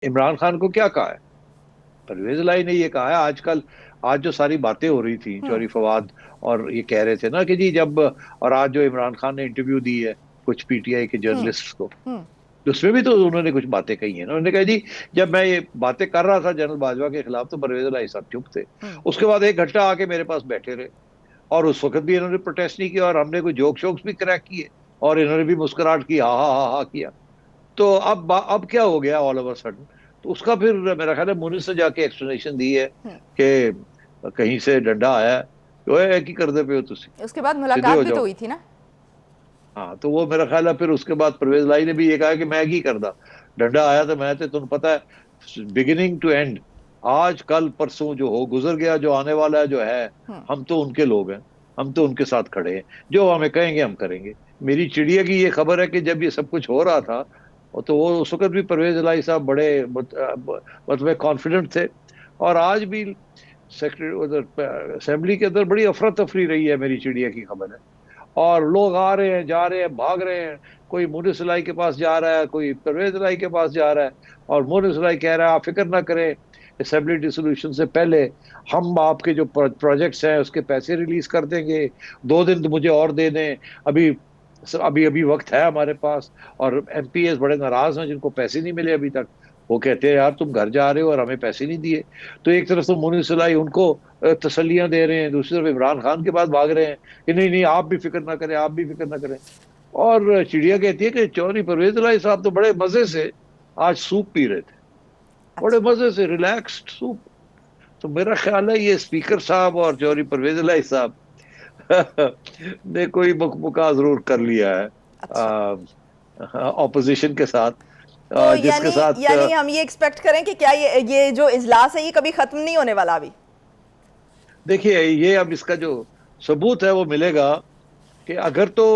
इमरान खान को क्या कहा है? परवेज लाई ने ये कहा है आजकल। आज जो सारी बातें हो रही थी, हम्म। चोरी फवाद, और ये कह रहे थे ना कि जी जब, और आज जो इमरान खान ने इंटरव्यू दी है कुछ पीटीआई के हम्म। जर्नलिस्ट को, हम्म। तो उसमें भी तो उन्होंने कुछ बातें कही हैं ना। उन्होंने कहा जी जब मैं ये बातें कर रहा था जनरल बाजवा के खिलाफ तो परवेज लाई साहब चुप थे। हम्म। उसके बाद 1 घंटा आके मेरे पास बैठे रहे, और उस वक्त भी इन्होंने प्रोटेस्ट नहीं किया, और हमने कोई जोक शोक्स भी क्रैक किए, और इन्होंने भी मुस्कुराहट की, हा हा हा हा किया। तो अब क्या हो गया ऑल ओवर सडन? तो उसका फिर मेरा ख्याल है मुनिस ने जाके एक्सप्लेनेशन दी है हम्म। कि कहीं से डंडा आया है, तो है की करते पे हो तुम, उसके बाद सीधे मुलाकात हो भी तो जाओ। हुई थी ना। हाँ, तो वो मेरा ख्याल है फिर उसके बाद परवेज लाई ने भी ये कहा कि मैं की करदा, डंडा आया तो मैं, तो तुम्हें पता है बिगिनिंग टू एंड, आज कल परसों जो हो गुजर गया, जो आने वाला है जो है, हम्म। हम तो उनके लोग हैं, हम तो उनके साथ खड़े हैं, जो हमें कहेंगे हम करेंगे। मेरी चिड़िया की ये खबर है कि जब ये सब कुछ हो रहा था, और तो वो उस वक्त भी परवेज लाई साहब बड़े मतलब कॉन्फिडेंट थे। और आज भी सेक्रेटरी उधर असेंबली के अंदर बड़ी अफरा तफरी रही है, मेरी चिड़िया की खबर है। और लोग आ रहे हैं, जा रहे हैं, भाग रहे हैं, कोई मोदी सलाई के पास जा रहा है, कोई परवेज लाई के पास जा रहा है, और मोदी सलाई कह रहा है आप फिक्र ना करें, असेंबली डिसोल्यूशन से पहले हम आपके जो प्रोजेक्ट्स हैं उसके पैसे रिलीज कर देंगे, 2 दिन तो मुझे और दे दें, अभी अभी अभी वक्त है हमारे पास। और एमपीएस बड़े नाराज हैं जिनको पैसे नहीं मिले अभी तक, वो कहते हैं यार तुम घर जा रहे हो और हमें पैसे नहीं दिए। तो एक तरफ तो मोनी सलाई उनको तसल्लियां दे रहे हैं, दूसरी तरफ इमरान खान के पास भाग रहे हैं कि नहीं नहीं आप भी फिक्र ना करें, आप भी फिक्र ना करें। और चिड़िया कहती है कि चौधरी परवेज लाई साहब तो बड़े मजे से आज सूप पी रहे थे, बड़े अच्छा। मजे से रिलैक्स्ड सूप। तो मेरा ख्याल है ये स्पीकर साहब और चौधरी परवेज लाई साहब ने कोई मुका जरूर कर लिया है अच्छा। ऑपोजिशन के साथ, तो जिसके यानी साथ यानी हम ये एक्सपेक्ट करें कि क्या ये जो इजलास है ये कभी खत्म नहीं होने वाला अभी। देखिए ये अब इसका जो सबूत है वो मिलेगा कि अगर तो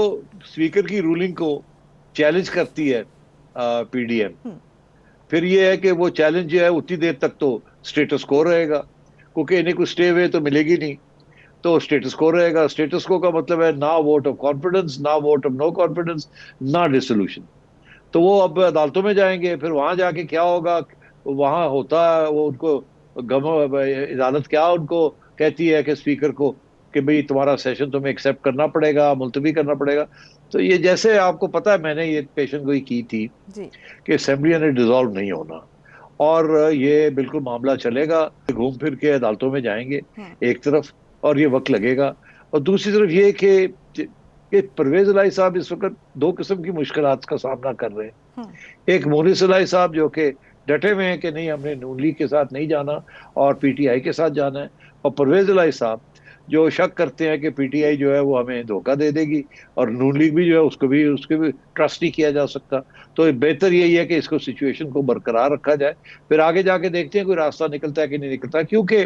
स्पीकर की रूलिंग को चैलेंज करती है पीडीएम, फिर ये है कि वो चैलेंज जो है उतनी देर तक तो स्टेटस को रहेगा, क्योंकि इन्हें कुछ स्टे वे तो मिलेगी नहीं। तो स्टेटस को रहेगा, स्टेटस को का मतलब है ना वोट ऑफ कॉन्फिडेंस, ना वोट ऑफ नो कॉन्फिडेंस, ना डिसोल्यूशन। तो वो अब अदालतों में जाएंगे, फिर वहां जाके क्या होगा, वहां होता है वो उनको गम अदालत क्या उनको कहती है कि स्पीकर को कि भाई तुम्हारा सेशन तुम्हें एक्सेप्ट करना पड़ेगा, मुलतवी करना पड़ेगा। तो ये जैसे आपको पता है मैंने ये पेशेंट गोई की थी जी। कि असेंबली ने डिसॉल्व नहीं होना, और ये बिल्कुल मामला चलेगा, घूम फिर के अदालतों में जाएंगे हम्म। एक तरफ, और ये वक्त लगेगा। और दूसरी तरफ ये कि परवेज लाई साहब इस वक्त 2 किस्म की मुश्किलात का सामना कर रहे हैं। हम्म। एक मोनी सलाई साहब जो कि डटे हुए हैं कि नहीं हमने नून लीग के साथ नहीं जाना और पीटीआई के साथ जाना है, और परवेज लाई साहब जो शक करते हैं कि पीटीआई जो है वो हमें धोखा दे देगी, और नून लीग भी जो है उसको भी ट्रस्ट नहीं किया जा सकता। तो बेहतर यही है कि इसको सिचुएशन को बरकरार रखा जाए, फिर आगे जाके देखते हैं कोई रास्ता निकलता है कि नहीं निकलता। क्योंकि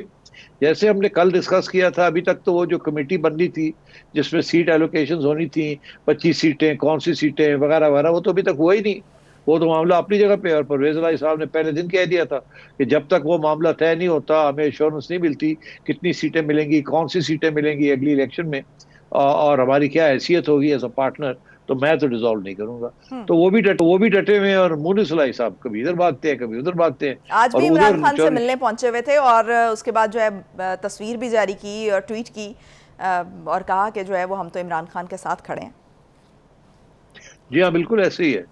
जैसे हमने कल डिस्कस किया था, अभी तक तो वो जो कमेटी बननी थी जिसमें सीट एलोकेशन होनी थी, 25 सीटें कौन सी सीटें वगैरह वगैरह, वो तो अभी तक हुआ ही नहीं। वो तो मामला अपनी जगह पे है, और परवेज लाई साहब ने पहले दिन कह दिया था कि जब तक वो मामला तय नहीं होता हमें एश्योरेंस नहीं मिलती कितनी सीटें मिलेंगी, कौन सी सीटें मिलेंगी अगली इलेक्शन में, और हमारी क्या हैसियत होगी एज अ पार्टनर, तो मैं तो डिसॉल्व नहीं करूंगा। हम्म। तो वो भी डटे हुए हैं, और मुनी सलाई साहब कभी इधर भागते हैं कभी उधर भागते हैं। आज और भी इमरान उधर खान से मिलने पहुंचे हुए थे और उसके बाद जो है तस्वीर भी जारी की और ट्वीट की, और कहा कि जो है वो हम तो इमरान खान के साथ खड़े हैं। जी हाँ बिल्कुल ऐसे ही है।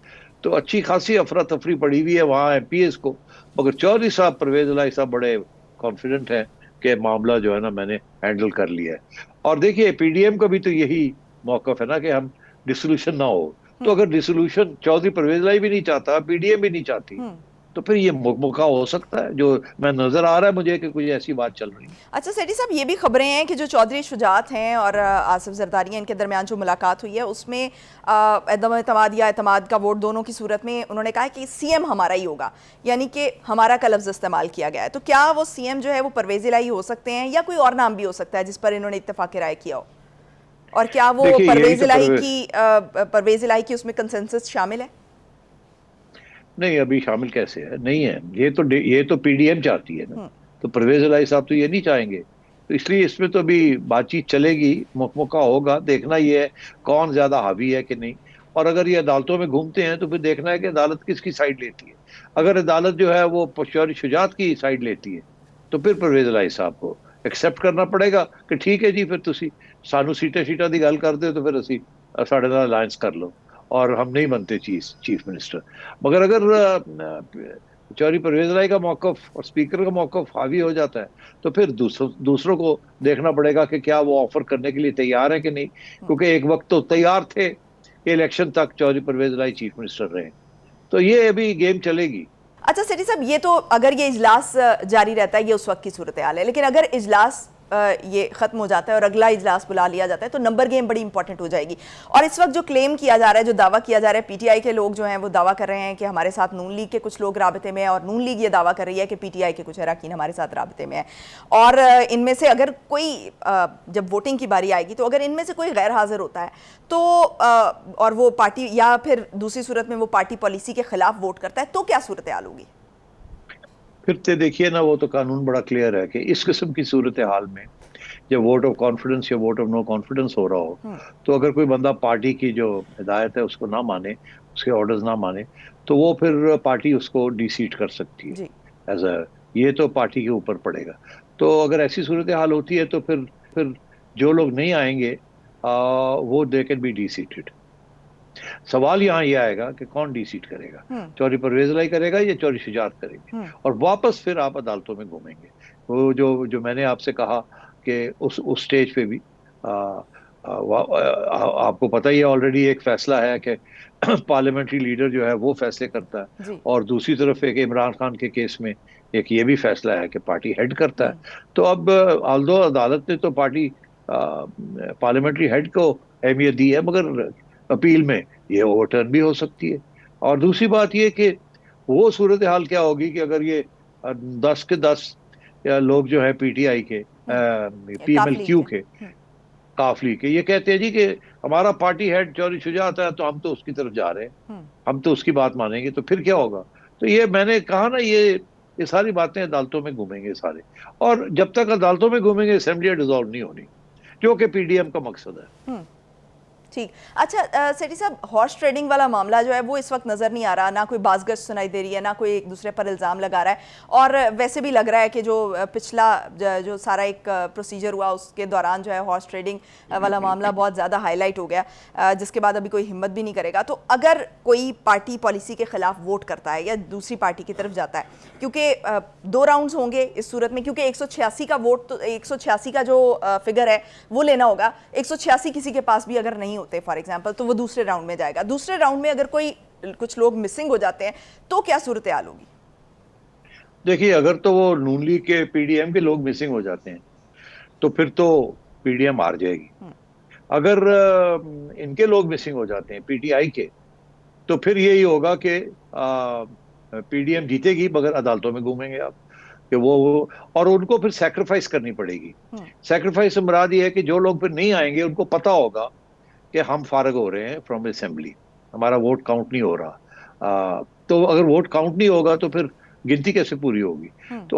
तो अच्छी खासी अफरा तफरी पड़ी हुई है वहाँ एमपीएस को, मगर चौधरी साहब परवेज लाई साहब बड़े कॉन्फिडेंट हैं कि मामला जो है ना मैंने हैंडल कर लिया है। और देखिए पीडीएम का भी तो यही मौकफ है ना कि हम डिसोल्यूशन ना हो। तो हम्म। अगर डिसोल्यूशन चौधरी परवेज लाई भी नहीं चाहता, पीडीएम भी नहीं चाहती, हम्म। तो फिर ये मौका हो सकता है जो मैं नजर आ रहा है मुझे कि कुछ ऐसी बात चल रही है। अच्छा सेठी साहब, ये भी खबरें हैं कि जो चौधरी शुजात हैं और आसिफ जरदारी हैं, इनके दरमियान जो मुलाकात हुई है उसमें अदम एतमाद या एतमाद का वोट दोनों की सूरत में उन्होंने कहा है कि सीएम हमारा ही होगा, यानी कि हमारा का लफ्ज़ इस्तेमाल किया गया है। तो क्या वो सीएम जो है वो परवेज़ इलाही हो सकते हैं या कोई और नाम भी हो सकता है जिस पर इन्होंने इत्तेफाक राय किया हो? और क्या वो देखिए यही तो परवेज, परवेज़ इलाही की उसमें कंसेंसस शामिल है? नहीं अभी शामिल कैसे है, नहीं है। ये तो पीडीएम चाहती है ना, तो परवेज इलाही साहब तो ये नहीं चाहेंगे। तो इसलिए इसमें तो अभी बातचीत चलेगी, मौका होगा, देखना ये है कौन ज्यादा हावी है कि नहीं। और अगर ये अदालतों में घूमते हैं तो फिर देखना है कि अदालत किसकी साइड लेती है। अगर अदालत जो है वो चौधरी शुजात की साइड लेती है तो फिर परवेज इलाही साहब को एक्सेप्ट करना पड़ेगा कि ठीक है जी, फिर तुसी सानू सीटा शीटा की गल करते हो तो फिर असी साढ़े नाल अलायंस कर लो और हम नहीं बनते चीफ मिनिस्टर। मगर अगर चौधरी परवेज इलाही का मौकफ और स्पीकर का मौकफ हावी हो जाता है तो फिर दूसरों को देखना पड़ेगा कि क्या वो ऑफर करने के लिए तैयार है कि नहीं, क्योंकि एक वक्त तो तैयार थे कि इलेक्शन तक चौधरी परवेज इलाही चीफ मिनिस्टर रहे। तो ये अभी गेम चलेगी। अच्छा सेठी साहब, ये तो अगर ये इजलास जारी रहता है, ये उस वक्त की सूरत हाल है, लेकिन अगर इजलास ये ख़त्म हो जाता है और अगला इजलास बुला लिया जाता है तो नंबर गेम बड़ी इंपॉर्टेंट हो जाएगी। और इस वक्त जो क्लेम किया जा रहा है, जो दावा किया जा रहा है, पीटीआई के लोग जो हैं वो दावा कर रहे हैं कि हमारे साथ नून लीग के कुछ लोग राबते में हैं, और नून लीग ये दावा कर रही है कि पीटीआई के कुछ अरकान हमारे साथ राबते में है। और इनमें से अगर कोई जब वोटिंग की बारी आएगी तो अगर इनमें से कोई गैर हाजिर होता है तो और वो पार्टी या फिर दूसरी सूरत में वो पार्टी पॉलिसी के खिलाफ वोट करता है तो क्या सूरत हाल होगी? फिर तो देखिए ना, वो तो कानून बड़ा क्लियर है कि इस किस्म की सूरत हाल में जब वोट ऑफ कॉन्फिडेंस या वोट ऑफ नो कॉन्फिडेंस हो रहा हो, तो अगर कोई बंदा पार्टी की जो हिदायत है उसको ना माने, उसके ऑर्डर्स ना माने, तो वो फिर पार्टी उसको डिसीट कर सकती है जी। एज अ, ये तो पार्टी के ऊपर पड़ेगा। तो अगर ऐसी सूरत हाल होती है तो फिर जो लोग नहीं आएंगे वो दे कैन बी डिसीटेड। सवाल यहाँ ये आएगा कि कौन डिसीट करेगा, चौधरी परवेज इलाही करेगा या चौधरी शुजात करेंगे, और वापस फिर आप अदालतों में घूमेंगे। वो जो जो मैंने आपसे कहा कि उस स्टेज पे भी आपको पता ही है, ऑलरेडी एक फैसला है कि पार्लियामेंट्री लीडर जो है वो फैसले करता है, जी। और दूसरी तरफ एक इमरान खान के केस में एक ये भी फैसला है कि पार्टी हेड करता है। तो अब आल्दो अदालत ने तो पार्टी पार्लियामेंट्री हेड को अहमियत दी है, मगर अपील में ये ओवरटर्न भी हो सकती है। और दूसरी बात ये कि वो सूरत हाल क्या होगी कि अगर ये 10 के 10 लोग जो है पीटीआई के काफली पीएमएलक्यू के। के काफली के ये कहते हैं जी कि हमारा पार्टी हेड चौधरी शुजात है तो हम तो उसकी तरफ जा रहे हैं, हम तो उसकी बात मानेंगे, तो फिर क्या होगा? तो ये मैंने कहा ना, ये सारी बातें अदालतों में घूमेंगे सारे, और जब तक अदालतों में घूमेंगे असेंबली डिसॉल्व नहीं होनी, जो कि पीडीएम का मकसद है। ठीक। अच्छा सेठी साहब, हॉर्स ट्रेडिंग वाला मामला जो है वो इस वक्त नज़र नहीं आ रहा, ना कोई बाज़गश्त सुनाई दे रही है, ना कोई एक दूसरे पर इल्ज़ाम लगा रहा है, और वैसे भी लग रहा है कि जो पिछला जो सारा एक प्रोसीजर हुआ उसके दौरान जो है हॉर्स ट्रेडिंग वाला मामला बहुत ज़्यादा हाईलाइट हो गया, जिसके बाद अभी कोई हिम्मत भी नहीं करेगा। तो अगर कोई पार्टी पॉलिसी के खिलाफ वोट करता है या दूसरी पार्टी की तरफ जाता है, क्योंकि 2 राउंड्स होंगे इस सूरत में, क्योंकि 186 का वोट, तो 186 का जो फिगर है वो लेना होगा, 186 किसी के पास भी अगर नहीं होते फॉर एग्जांपल तो वो दूसरे राउंड में जाएगा। दूसरे राउंड में अगर कोई कुछ लोग मिसिंग हो जाते हैं तो क्या सूरत हाल होगी? देखिए, अगर तो वो नून लीग के पीडीएम के लोग मिसिंग हो जाते हैं तो फिर तो पीडीएम हार जाएगी। अगर इनके लोग मिसिंग हो जाते हैं पीटीआई के, तो फिर यही होगा कि पीडीएम जीतेगी, मगर अदालतों में घूमेंगे आप कि वो और उनको फिर सेक्रीफाइस करनी पड़ेगी। सेक्रीफाइस से मुराद ये है कि जो लोग फिर नहीं आएंगे उनको पता होगा कि हम फारग हो रहे हैं फ्रॉम असेंबली, हमारा वोट काउंट नहीं हो रहा। तो अगर वोट काउंट नहीं होगा तो फिर गिनती कैसे पूरी होगी? तो